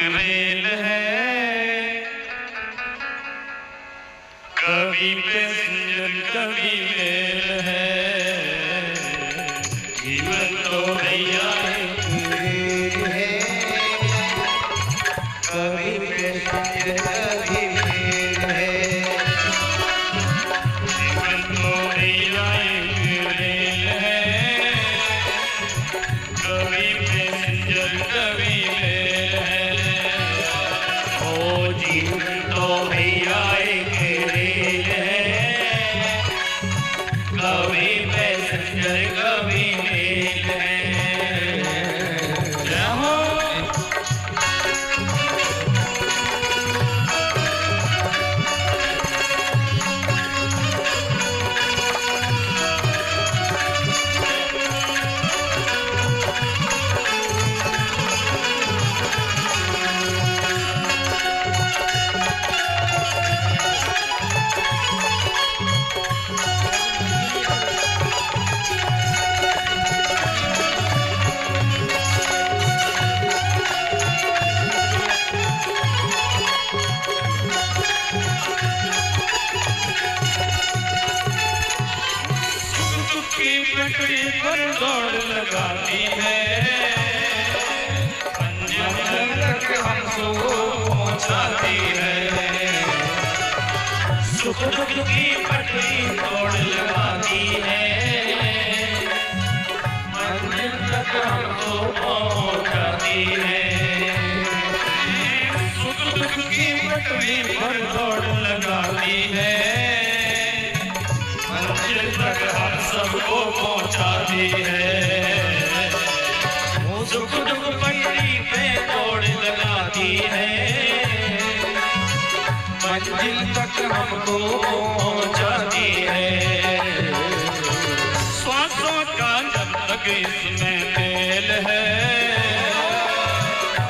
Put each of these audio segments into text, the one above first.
Rail है, कभी passenger कभी मेल है। जीवन तो भैया रेल है, कभी पैसेंजर कभी मेल है। जीवन तो भैया रेल है, कभी पैसेंजर कभी मेल है। जीवन तो भैया एक रेल है, कभी पैसेंजर कभी मेल है। जय हो। पटरी पर दौड़ लगाती है, मंजिल तक हमको पहुंचाती है। सुख दुख की पटरी दौड़ लगाती है, मंजिल तक हमको पहुंचाती है। सुख दुख की पटरी पर दौड़ लगाती है, मंजिल तक हम सबको पहुंचाती है। सुख दुख पटरी पे दौड़ लगाती है, मंजिल तक हमको पहुंचाती है। श्वासों का जब तक इसमें तेल है,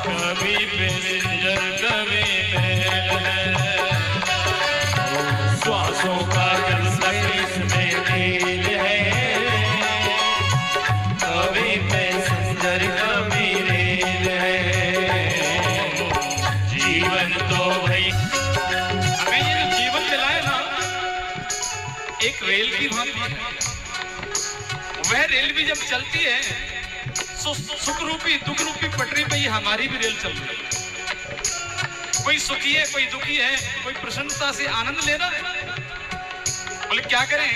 कभी पैसेंजर कभी मेल है। श्वासों का जब तक इसमें तेल है, कभी पैसेंजर कभी रेल है। जीवन तो भाई हमें ये जो जीवन मिलाए ना, एक रेल की भांति है। वह रेल भी जब चलती है, सुख रूपी दुख रूपी पटरी पे ही हमारी भी रेल चल रही है। कोई सुखी है, कोई दुखी है, कोई प्रसन्नता से आनंद ले रहा है। बोले क्या करें?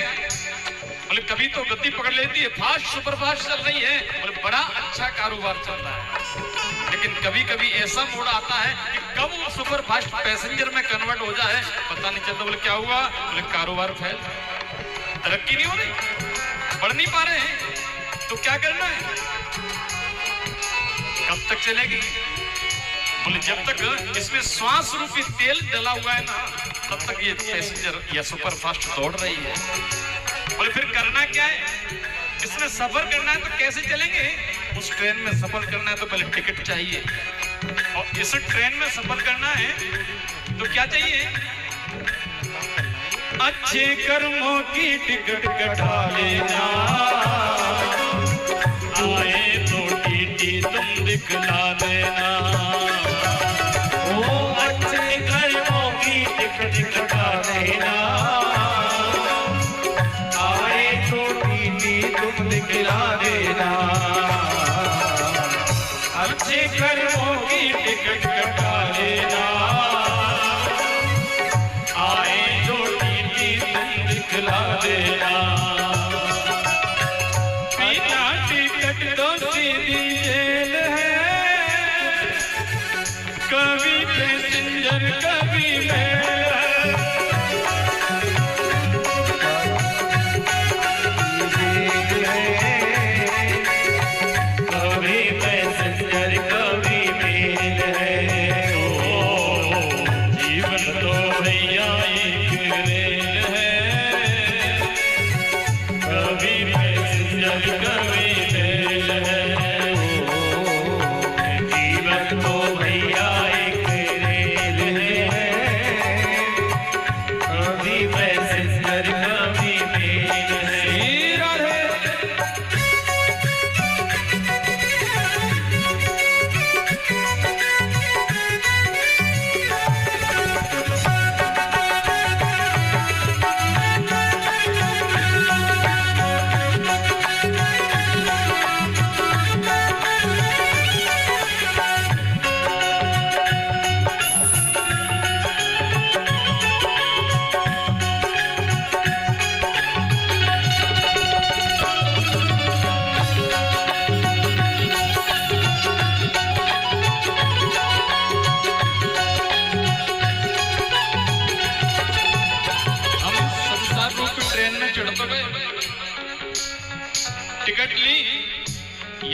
बोले कभी तो गति पकड़ लेती है, फास्ट सुपर फास्ट चल रही है, बोले बड़ा अच्छा कारोबार चल रहा है। लेकिन कभी कभी ऐसा मोड़ आता है कि कब वो सुपर फास्ट पैसेंजर में कन्वर्ट हो जाए पता नहीं चलता। बोले क्या हुआ? बोले कारोबार फैल, तरक्की नहीं हो रही, बढ़ नहीं पा रहे हैं, तो क्या करना है? कब तक चलेगी? बोले जब तक इसमें श्वास रूपी तेल डला हुआ है ना, तब तक ये पैसेंजर या सुपर फास्ट दौड़ रही है। बोले फिर करना क्या है? इसमें सफर करना है तो कैसे चलेंगे? उस ट्रेन में सफर करना है तो पहले टिकट चाहिए, और इस ट्रेन में सफर करना है तो क्या चाहिए? अच्छे कर्मों की टिकट कटा लेना, आए तो टीटी तुम दिखला देना। ओ अच्छे कर्मों की टिकट कटा देना, आए तो टीटी तुम दिखला देना। अच्छे कर्मों की टिकट कटा लेना, आए तो टीटी तुम दिखला देना। बिना टिकट तो सीधी जेल है, कभी पैसेंजर कभी मेल है। कभी पैसेंजर कभी मेल है। ओ जीवन तो भैया एक रेल है, कभी पैसेंजर कभी मेल है। ओ जीवन तो भैया एक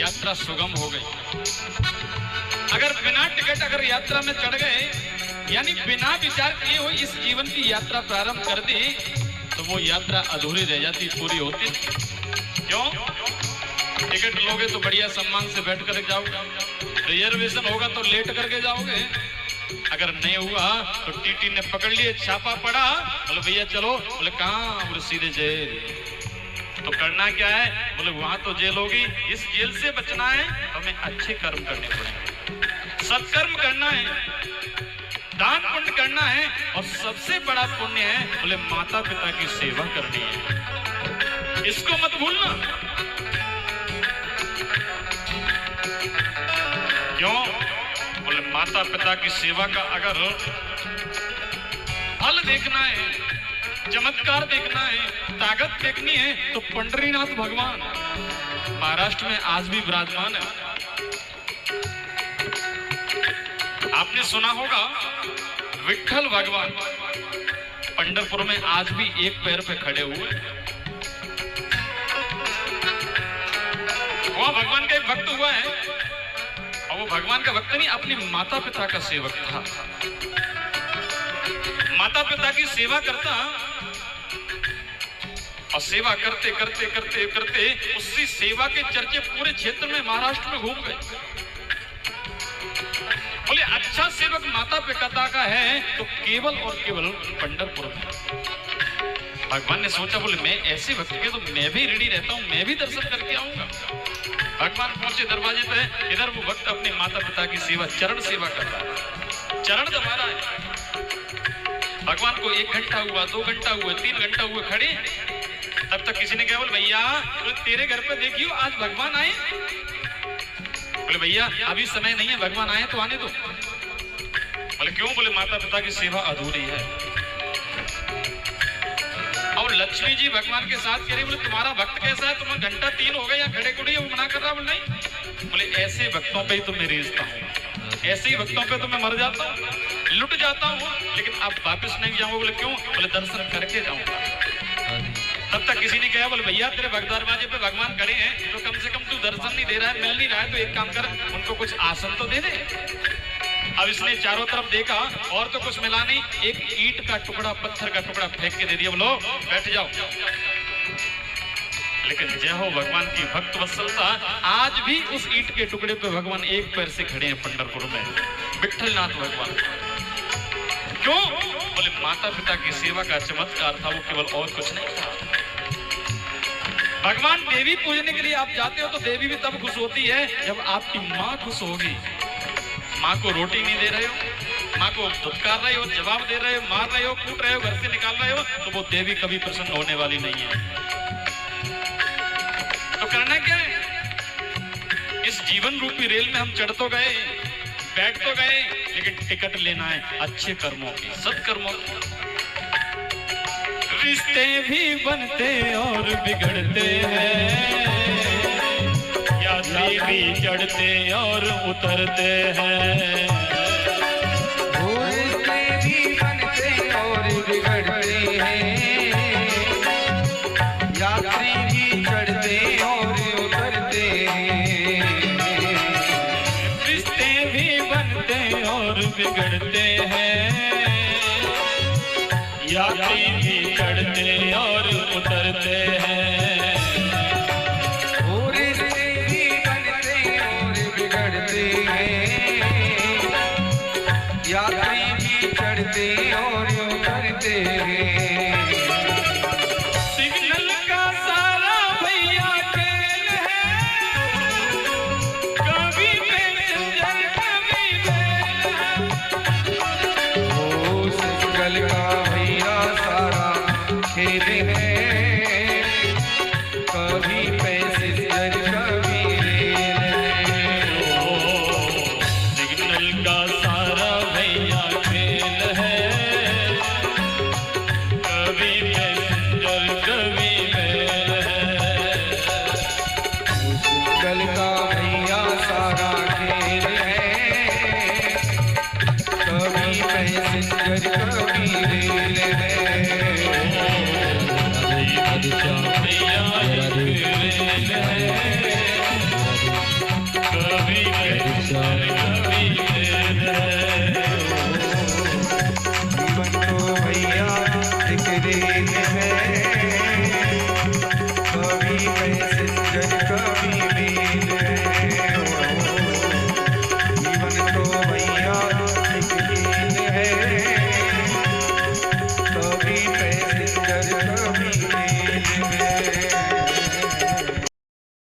यात्रा सुगम हो गई। अगर बिना टिकट अगर यात्रा में चढ़ गए, यानी बिना विचार किए हुए इस जीवन की यात्रा प्रारंभ कर दी, तो वो यात्रा अधूरी रह जाती, पूरी होती। क्यों? टिकट लोगे तो बढ़िया सम्मान से बैठ कर जाओगे, रिजर्वेशन होगा तो लेट करके जाओगे, अगर नहीं हुआ तो टीटी ने पकड़ लिए, छापा पड़ा, बोले भैया चलो, बोले कहाँ, बोले सीधे जेल। तो करना क्या है? बोले वहां तो जेल होगी, इस जेल से बचना है तो हमें अच्छे कर्म करने पड़ेंगे, सत्कर्म करना है, दान पुण्य करना है, और सबसे बड़ा पुण्य है बोले माता पिता की सेवा करनी है। इसको मत भूलना। क्यों? बोले माता पिता की सेवा का अगर फल देखना है, चमत्कार देखना है, ताकत देखनी है, तो पंढरीनाथ भगवान महाराष्ट्र में आज भी विराजमान है। आपने सुना होगा विठ्ठल भगवान पंढरपुर में आज भी एक पैर पे खड़े हुए। वहां भगवान का एक भक्त हुआ है, और वो भगवान का भक्त नहीं, अपनी माता पिता का सेवक था। माता पिता की सेवा करता, और सेवा करते करते करते करते उसकी सेवा के चर्चे पूरे क्षेत्र में, महाराष्ट्र में घूम गए। बोले अच्छा सेवक माता पिता का है तो केवल और केवल पंढरपुर में। भगवान ने सोचा, बोले मैं ऐसे भक्त के तो मैं भी रेडी रहता हूं, मैं भी दर्शन करके आऊंगा। भगवान पहुंचे दरवाजे पे, इधर वो भक्त अपने माता पिता की सेवा, चरण सेवा कर रहा है, चरण दबा रहा है। भगवान को 1 घंटा हुआ, 2 घंटा हुआ, 3 घंटा हुआ खड़े, तब तक किसी ने कहा, बोले भैया तो तेरे घर पे देखियो आज भगवान आए। बोले भैया अभी समय नहीं है, भगवान आए तो आने दो। बोले क्यों? बोले माता पिता की सेवा अधूरी है। और लक्ष्मी जी भगवान के साथ कह रही, बोले तुम्हारा भक्त कैसा है, तुम घंटा 3 हो गए या खड़े खड़े, वो मना कर रहा। बोले नहीं, बोले ऐसे भक्तों पे ही तो मैं रेजता हूँ, ऐसे ही भक्तों पे तो मैं मर जाता हूँ, लुट जाता हूँ, लेकिन अब वापिस नहीं जाऊंगा। बोले क्यों? बोले दर्शन करके जाऊंगा। तब तक किसी ने कहा, बोले भैया तेरे भक्त दरवाजे पे भगवान खड़े हैं, तो कम से कम तू दर्शन नहीं दे रहा है, मिल नहीं रहा है, तो एक काम कर, उनको कुछ आसन तो दे दे। अब इसने चारों तरफ देखा और तो कुछ मिला नहीं, एक ईंट का टुकड़ा, पत्थर का टुकड़ा फेंक के दे दिया, बोलो बैठ जाओ। लेकिन जय हो भगवान की भक्त वत्सलता, आज भी उस ईंट के टुकड़े पे भगवान एक पैर से खड़े हैं पंढरपुर में, विठ्ठलनाथ भगवान। क्यों? बोले माता पिता की सेवा का चमत्कार था, वो केवल और कुछ नहीं था। भगवान देवी पूजने के लिए आप जाते हो तो देवी भी तब खुश होती है जब आपकी माँ खुश होगी। माँ को रोटी नहीं दे रहे हो, माँ को धुतकार रहे हो, जवाब दे रहे हो, मार रहे हो, कूट रहे हो, घर से निकाल रहे हो, तो वो देवी कभी प्रसन्न होने वाली नहीं है। तो करना क्या है? इस जीवन रूपी रेल में हम चढ़ तो गए, बैठ तो गए, लेकिन टिकट लेना है अच्छे कर्मों की, सत्कर्मों की। रिश्ते भी बनते और बिगड़ते हैं, यात्री भी चढ़ते और उतरते हैं। रिश्ते भी बनते और बिगड़ते हैं, यात्री भी चढ़ते और उतरते हैं। रिश्ते भी बनते और बिगड़ते हैं, यात्री भी चढ़ते और उतरते हैं। रिश्ते भी बनते और बिगड़ते हैं, यात्री भी चढ़ते और उतरते हैं। सिग्नल का सारा भैया खेल है, कभी पैसेंजर कभी बेल है। ओ सिग्नल का भैया सारा खेल है, कभी पैसेंजर कभी रेल है। ओ सिग्नल का सारा भैया खेल है, कभी पैसेंजर कभी बेल है। सिग्नल का भैया सारा खेल है, कभी पैसेंजर कभी